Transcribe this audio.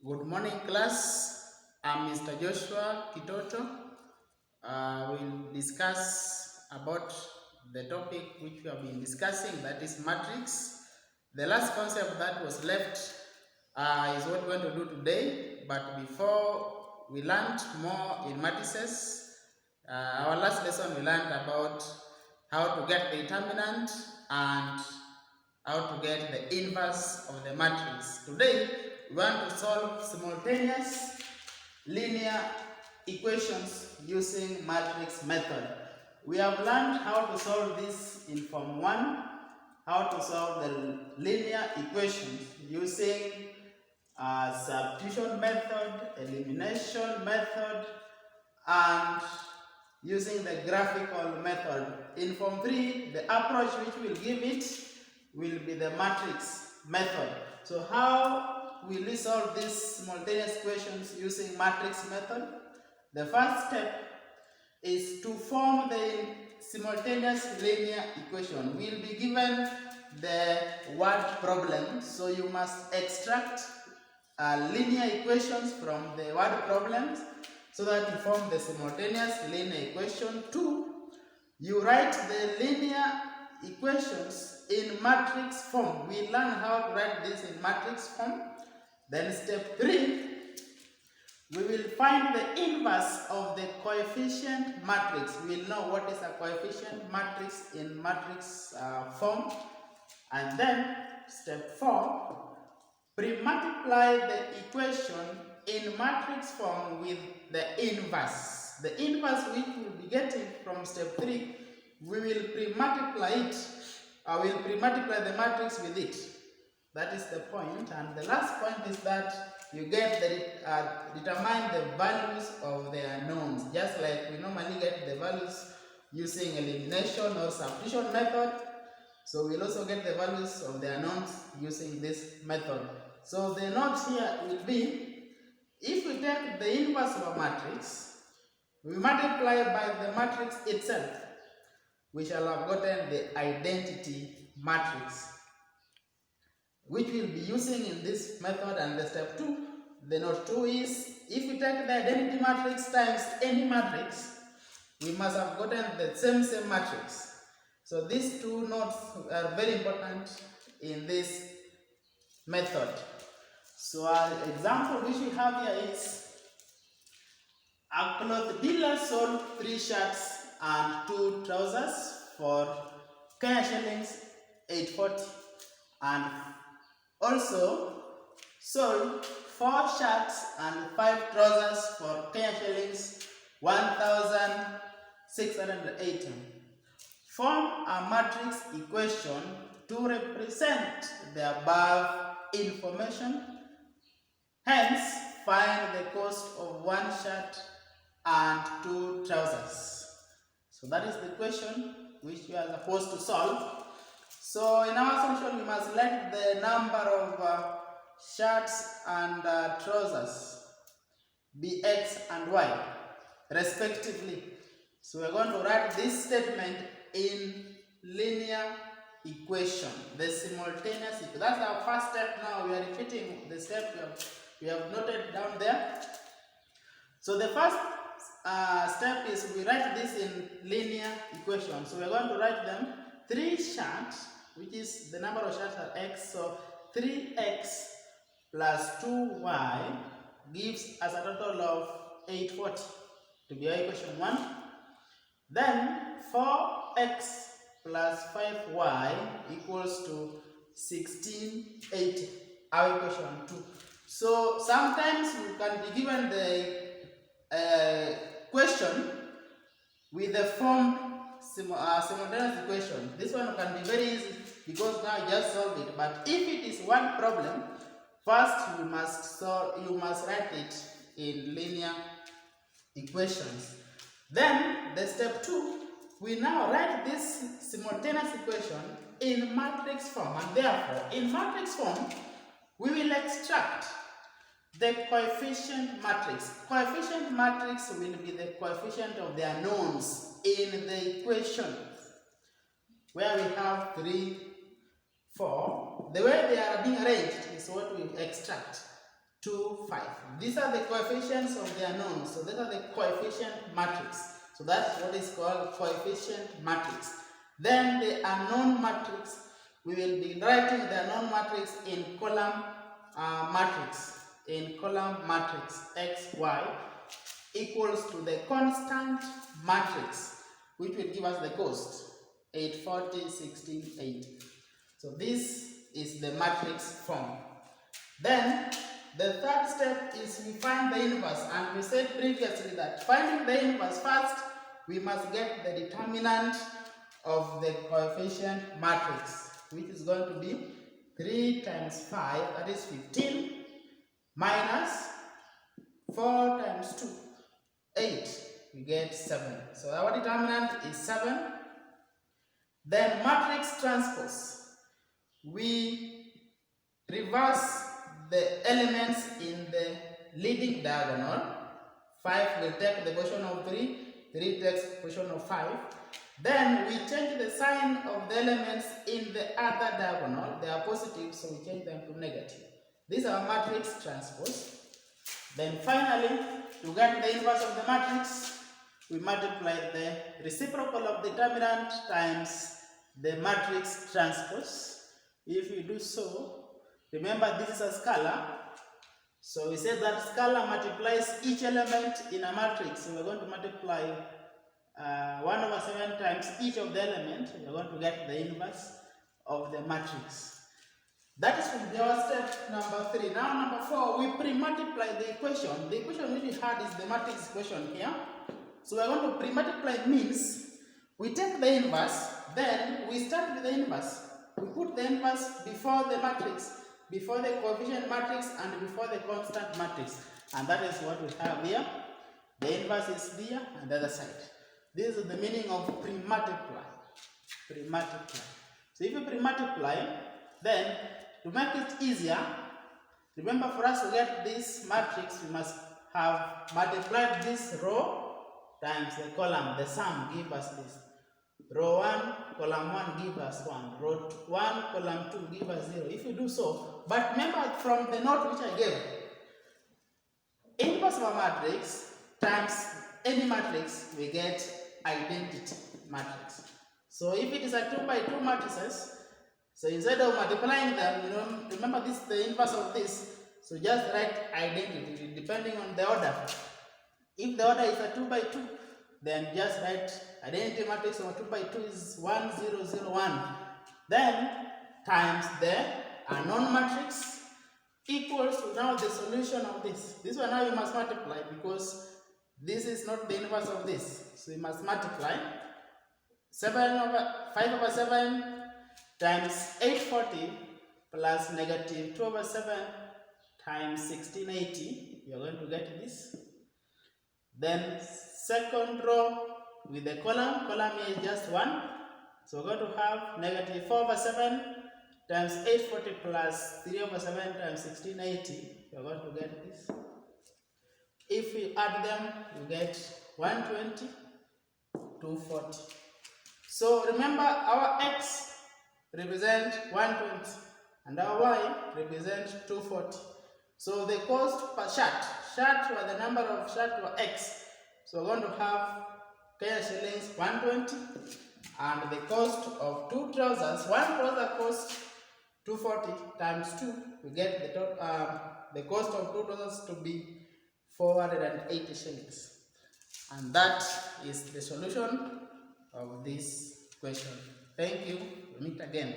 Good morning, class. I'm Mr. Joshua Kitoto. We'll discuss about the topic which we have been discussing, that is matrix. The last concept that was left is what we're going to do today. But before we learned more in matrices, our last lesson we learned about how to get the determinant and how to get the inverse of the matrix. Today, we want to solve simultaneous linear equations using matrix method. We have learned how to solve this in Form 1, how to solve the linear equations using substitution method, elimination method, and using the graphical method. In Form 3, the approach which we'll give it will be the matrix method. So how will we solve these simultaneous equations using matrix method? The first step is to form the simultaneous linear equation. We'll be given the word problem, so you must extract linear equations from the word problems so that you form the simultaneous linear equation. 2, you write the linear equations in matrix form. We learn how to write this in matrix form. Then step 3, we will find the inverse of the coefficient matrix. We will know what is a coefficient matrix in matrix form. And then step 4, pre-multiply the equation in matrix form with the inverse. The inverse which we will be getting from step 3, we will pre-multiply it. We'll pre-multiply the matrix with it. That is the point. And the last point is that you get the determine the values of the unknowns, just like we normally get the values using elimination or substitution method. So we'll also get the values of the unknowns using this method. So the note here will be, if we take the inverse of a matrix, we multiply by the matrix itself, we shall have gotten the identity matrix, which we'll be using in this method. And the step 2, the note 2 is, if we take the identity matrix times any matrix, we must have gotten the same matrix. So these two notes are very important in this method. So an example which we have here is, a cloth dealer sold 3 shirts and 2 trousers for Kenya shillings 840, and also sold 4 shirts and 5 trousers for Kenya shillings 1680. Form a matrix equation to represent the above information. Hence, find the cost of 1 shirt and 2 trousers. So that is the question which we are supposed to solve. So in our solution, we must let the number of shirts and trousers be x and y respectively. So we are going to write this statement in linear equation, the simultaneous equation. That's our first step. Now we are repeating the step we have noted down there. So the first step is we write this in linear equation. So we are going to write them 3 shirts, which is the number of shirts are x. So 3x plus 2y gives us a total of 840 to be our equation 1. Then 4x plus 5y equals to 1680, our equation 2. So sometimes we can be given the question with the form simultaneous equation. This one can be very easy because now you just solve it. But if it is one problem, first you must write it in linear equations. Then the step 2, we now write this simultaneous equation in matrix form, and therefore in matrix form we will extract the coefficient matrix. Coefficient matrix will be the coefficient of the unknowns in the equation, where we have 3, 4. The way they are being arranged is what we extract. 2, 5. These are the coefficients of the unknown. So these are the coefficient matrix. So that's what is called coefficient matrix. Then the unknown matrix, we will be writing the unknown matrix in column matrix. In column matrix xy equals to the constant matrix, which will give us the cost 8, 40, 16, 8. So this is the matrix form. Then the third step is we find the inverse, and we said previously that finding the inverse first, we must get the determinant of the coefficient matrix, which is going to be 3 times 5, that is 15, minus 4 times 2, 8, we get 7. So our determinant is 7. Then matrix transpose, we reverse the elements in the leading diagonal. 5 will take the position of 3, 3 takes position of 5. Then we change the sign of the elements in the other diagonal. They are positive, so we change them to negative. These are matrix transpose. Then finally, to get the inverse of the matrix, we multiply the reciprocal of the determinant times the matrix transpose. If we do so, remember this is a scalar. So we said that scalar multiplies each element in a matrix. So we're going to multiply 1/7 times each of the elements. We're going to get the inverse of the matrix. That is from our step number 3. Now number 4, we pre-multiply the equation. The equation which we had is the matrix equation here. So we're going to pre-multiply means we take the inverse, then we start with the inverse. We put the inverse before the matrix, before the coefficient matrix, and before the constant matrix. And that is what we have here. The inverse is here on the other side. This is the meaning of pre-multiply. Pre-multiply. So if you pre-multiply, then to make it easier, remember for us to get this matrix, we must have multiplied this row times the column. The sum give us this. Row 1, column 1 give us 1. Row 1, column 2 give us 0. If you do so, but remember from the note which I gave, inverse of a matrix times any matrix, we get identity matrix. So if it is a 2 by 2 matrices, so instead of multiplying them, remember this is the inverse of this. So just write identity depending on the order. If the order is a 2 by 2, then just write identity matrix of 2 by 2 is 1, 0, 0, 1. Then times the unknown matrix equals to now the solution of this. This one now you must multiply because this is not the inverse of this. So you must multiply 5/7 times 840 plus negative 2/7 times 1680. You are going to get this. Then second row with the column here is just 1. So we're going to have negative 4/7 times 840 plus 3/7 times 1680. You're going to get this. If we add them, you get 120, 240. So remember our x represent 120 and our y represent 240. So the cost per shirt were the number of shirt were x. So we're going to have Kenya shillings 120, and the cost of 2 trousers, one trouser cost 240 times 2, we get the cost of 2 trousers to be 480 shillings. And that is the solution of this question. Thank you. We meet again.